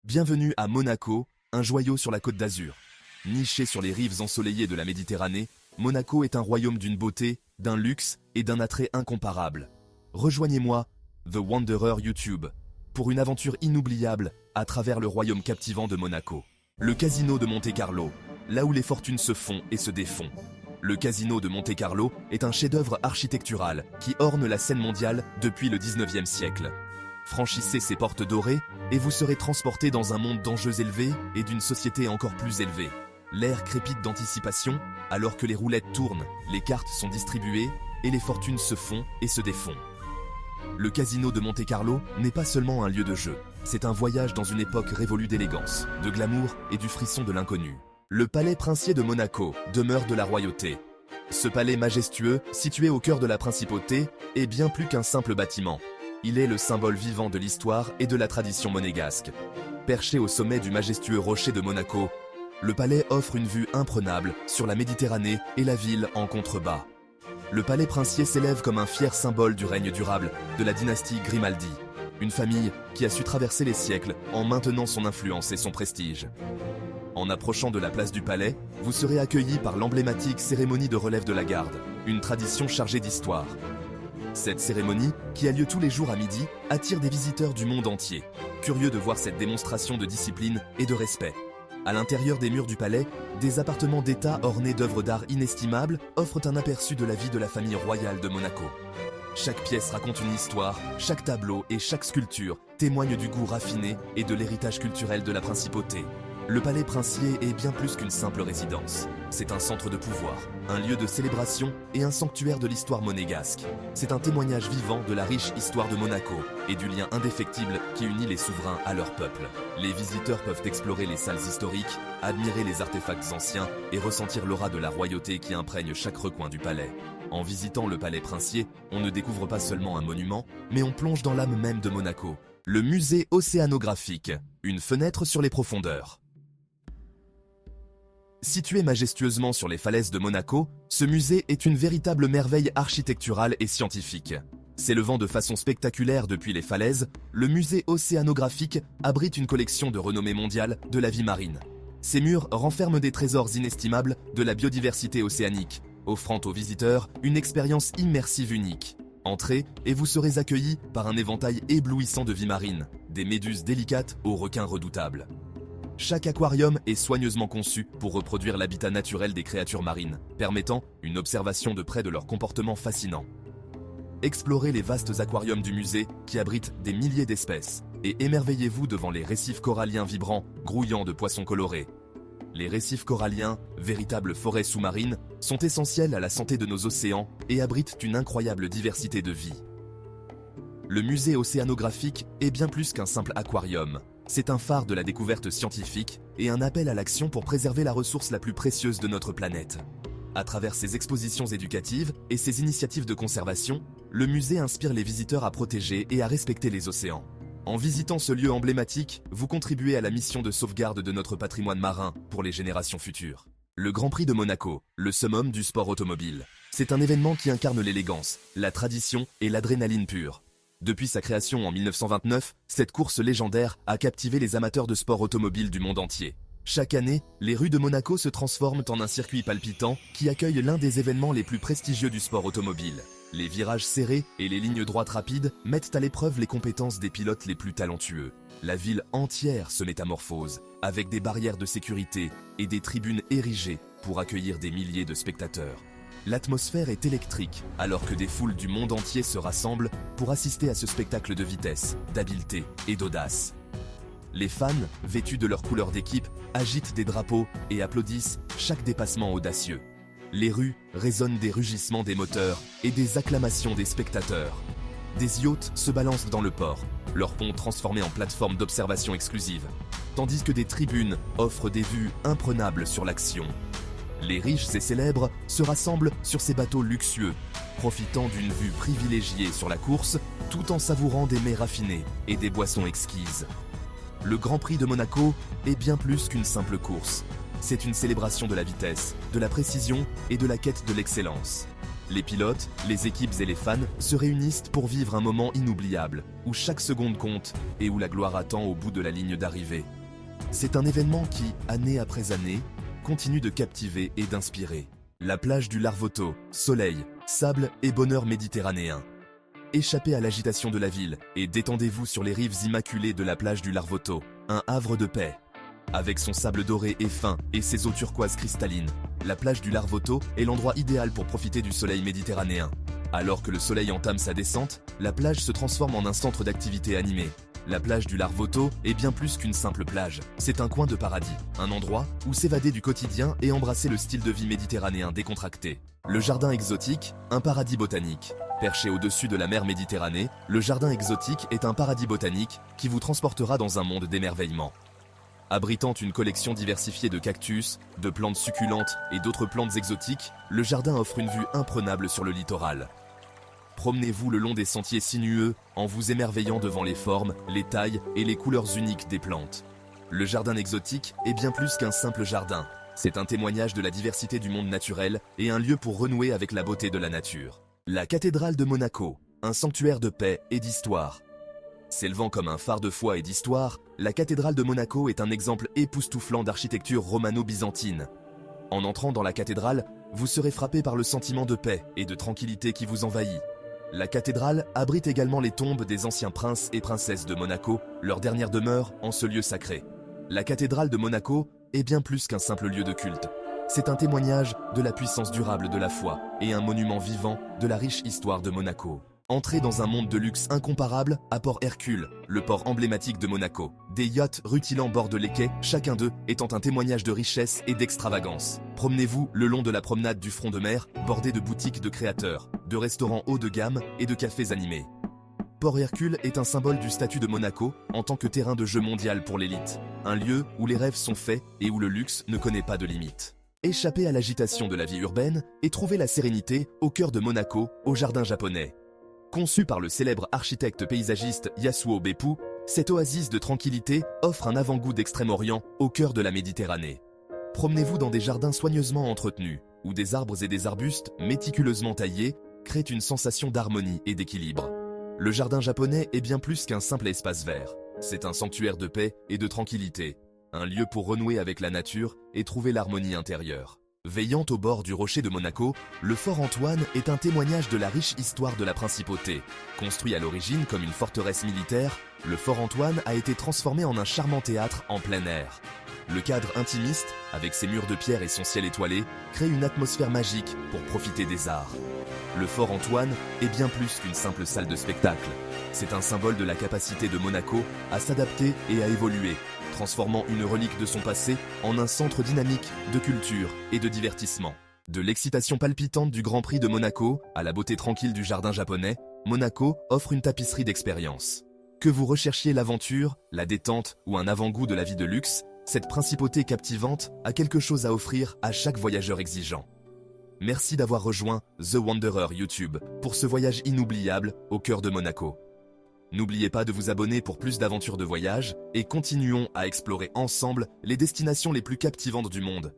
Bienvenue à Monaco, un joyau sur la Côte d'Azur. Niché sur les rives ensoleillées de la Méditerranée, Monaco est un royaume d'une beauté, d'un luxe et d'un attrait incomparables. Rejoignez-moi, The Wanderer YouTube, pour une aventure inoubliable à travers le royaume captivant de Monaco. Le casino de Monte-Carlo, là où les fortunes se font et se défont. Le casino de Monte-Carlo est un chef-d'œuvre architectural qui orne la scène mondiale depuis le 19e siècle. Franchissez ses portes dorées et vous serez transporté dans un monde d'enjeux élevés et d'une société encore plus élevée. L'air crépite d'anticipation alors que les roulettes tournent, les cartes sont distribuées et les fortunes se font et se défont. Le casino de Monte-Carlo n'est pas seulement un lieu de jeu, c'est un voyage dans une époque révolue d'élégance, de glamour et du frisson de l'inconnu. Le palais princier de Monaco, demeure de la royauté. Ce palais majestueux, situé au cœur de la principauté, est bien plus qu'un simple bâtiment. Il est le symbole vivant de l'histoire et de la tradition monégasque. Perché au sommet du majestueux rocher de Monaco, le palais offre une vue imprenable sur la Méditerranée et la ville en contrebas. Le palais princier s'élève comme un fier symbole du règne durable de la dynastie Grimaldi, une famille qui a su traverser les siècles en maintenant son influence et son prestige. En approchant de la place du palais, vous serez accueilli par l'emblématique cérémonie de relève de la garde, une tradition chargée d'histoire. Cette cérémonie, qui a lieu tous les jours à midi, attire des visiteurs du monde entier, curieux de voir cette démonstration de discipline et de respect. À l'intérieur des murs du palais, des appartements d'État ornés d'œuvres d'art inestimables offrent un aperçu de la vie de la famille royale de Monaco. Chaque pièce raconte une histoire, chaque tableau et chaque sculpture témoignent du goût raffiné et de l'héritage culturel de la principauté. Le palais princier est bien plus qu'une simple résidence. C'est un centre de pouvoir, un lieu de célébration et un sanctuaire de l'histoire monégasque. C'est un témoignage vivant de la riche histoire de Monaco et du lien indéfectible qui unit les souverains à leur peuple. Les visiteurs peuvent explorer les salles historiques, admirer les artefacts anciens et ressentir l'aura de la royauté qui imprègne chaque recoin du palais. En visitant le palais princier, on ne découvre pas seulement un monument, mais on plonge dans l'âme même de Monaco. Le musée océanographique, une fenêtre sur les profondeurs. Situé majestueusement sur les falaises de Monaco, ce musée est une véritable merveille architecturale et scientifique. S'élevant de façon spectaculaire depuis les falaises, le musée océanographique abrite une collection de renommée mondiale de la vie marine. Ses murs renferment des trésors inestimables de la biodiversité océanique, offrant aux visiteurs une expérience immersive unique. Entrez et vous serez accueillis par un éventail éblouissant de vie marine, des méduses délicates aux requins redoutables. Chaque aquarium est soigneusement conçu pour reproduire l'habitat naturel des créatures marines, permettant une observation de près de leur comportement fascinant. Explorez les vastes aquariums du musée qui abritent des milliers d'espèces et émerveillez-vous devant les récifs coralliens vibrants, grouillant de poissons colorés. Les récifs coralliens, véritables forêts sous-marines, sont essentiels à la santé de nos océans et abritent une incroyable diversité de vie. Le musée océanographique est bien plus qu'un simple aquarium. C'est un phare de la découverte scientifique et un appel à l'action pour préserver la ressource la plus précieuse de notre planète. À travers ses expositions éducatives et ses initiatives de conservation, le musée inspire les visiteurs à protéger et à respecter les océans. En visitant ce lieu emblématique, vous contribuez à la mission de sauvegarde de notre patrimoine marin pour les générations futures. Le Grand Prix de Monaco, le summum du sport automobile. C'est un événement qui incarne l'élégance, la tradition et l'adrénaline pure. Depuis sa création en 1929, cette course légendaire a captivé les amateurs de sport automobile du monde entier. Chaque année, les rues de Monaco se transforment en un circuit palpitant qui accueille l'un des événements les plus prestigieux du sport automobile. Les virages serrés et les lignes droites rapides mettent à l'épreuve les compétences des pilotes les plus talentueux. La ville entière se métamorphose, avec des barrières de sécurité et des tribunes érigées pour accueillir des milliers de spectateurs. L'atmosphère est électrique, alors que des foules du monde entier se rassemblent pour assister à ce spectacle de vitesse, d'habileté et d'audace. Les fans, vêtus de leur couleur d'équipe, agitent des drapeaux et applaudissent chaque dépassement audacieux. Les rues résonnent des rugissements des moteurs et des acclamations des spectateurs. Des yachts se balancent dans le port, leurs ponts transformés en plateforme d'observation exclusive, tandis que des tribunes offrent des vues imprenables sur l'action. Les riches et célèbres se rassemblent sur ces bateaux luxueux, profitant d'une vue privilégiée sur la course, tout en savourant des mets raffinés et des boissons exquises. Le Grand Prix de Monaco est bien plus qu'une simple course. C'est une célébration de la vitesse, de la précision et de la quête de l'excellence. Les pilotes, les équipes et les fans se réunissent pour vivre un moment inoubliable, où chaque seconde compte et où la gloire attend au bout de la ligne d'arrivée. C'est un événement qui, année après année, continue de captiver et d'inspirer. La plage du Larvoto, soleil, sable et bonheur méditerranéen. Échappez à l'agitation de la ville et détendez-vous sur les rives immaculées de la plage du Larvoto, un havre de paix. Avec son sable doré et fin et ses eaux turquoises cristallines, la plage du Larvoto est l'endroit idéal pour profiter du soleil méditerranéen. Alors que le soleil entame sa descente, la plage se transforme en un centre d'activité animé. La plage du Larvoto est bien plus qu'une simple plage, c'est un coin de paradis, un endroit où s'évader du quotidien et embrasser le style de vie méditerranéen décontracté. Le jardin exotique, un paradis botanique. Perché au-dessus de la mer Méditerranée, le jardin exotique est un paradis botanique qui vous transportera dans un monde d'émerveillement. Abritant une collection diversifiée de cactus, de plantes succulentes et d'autres plantes exotiques, le jardin offre une vue imprenable sur le littoral. Promenez-vous le long des sentiers sinueux en vous émerveillant devant les formes, les tailles et les couleurs uniques des plantes. Le jardin exotique est bien plus qu'un simple jardin. C'est un témoignage de la diversité du monde naturel et un lieu pour renouer avec la beauté de la nature. La cathédrale de Monaco, un sanctuaire de paix et d'histoire. S'élevant comme un phare de foi et d'histoire, la cathédrale de Monaco est un exemple époustouflant d'architecture romano-byzantine. En entrant dans la cathédrale, vous serez frappé par le sentiment de paix et de tranquillité qui vous envahit. La cathédrale abrite également les tombes des anciens princes et princesses de Monaco, leur dernière demeure en ce lieu sacré. La cathédrale de Monaco est bien plus qu'un simple lieu de culte. C'est un témoignage de la puissance durable de la foi et un monument vivant de la riche histoire de Monaco. Entrez dans un monde de luxe incomparable à Port Hercule, le port emblématique de Monaco. Des yachts rutilant bordent les quais, chacun d'eux étant un témoignage de richesse et d'extravagance. Promenez-vous le long de la promenade du front de mer, bordée de boutiques de créateurs, de restaurants haut de gamme et de cafés animés. Port Hercule est un symbole du statut de Monaco en tant que terrain de jeu mondial pour l'élite. Un lieu où les rêves sont faits et où le luxe ne connaît pas de limite. Échappez à l'agitation de la vie urbaine et trouvez la sérénité au cœur de Monaco, au jardin japonais. Conçu par le célèbre architecte paysagiste Yasuo Beppu, cette oasis de tranquillité offre un avant-goût d'Extrême-Orient au cœur de la Méditerranée. Promenez-vous dans des jardins soigneusement entretenus, où des arbres et des arbustes méticuleusement taillés créent une sensation d'harmonie et d'équilibre. Le jardin japonais est bien plus qu'un simple espace vert. C'est un sanctuaire de paix et de tranquillité, un lieu pour renouer avec la nature et trouver l'harmonie intérieure. Veillant au bord du rocher de Monaco, le fort Antoine est un témoignage de la riche histoire de la principauté. Construit à l'origine comme une forteresse militaire, le fort Antoine a été transformé en un charmant théâtre en plein air. Le cadre intimiste, avec ses murs de pierre et son ciel étoilé, crée une atmosphère magique pour profiter des arts. Le fort Antoine est bien plus qu'une simple salle de spectacle. C'est un symbole de la capacité de Monaco à s'adapter et à évoluer, transformant une relique de son passé en un centre dynamique de culture et de divertissement. De l'excitation palpitante du Grand Prix de Monaco à la beauté tranquille du jardin japonais, Monaco offre une tapisserie d'expériences. Que vous recherchiez l'aventure, la détente ou un avant-goût de la vie de luxe, cette principauté captivante a quelque chose à offrir à chaque voyageur exigeant. Merci d'avoir rejoint The Wanderer YouTube pour ce voyage inoubliable au cœur de Monaco. N'oubliez pas de vous abonner pour plus d'aventures de voyage et continuons à explorer ensemble les destinations les plus captivantes du monde.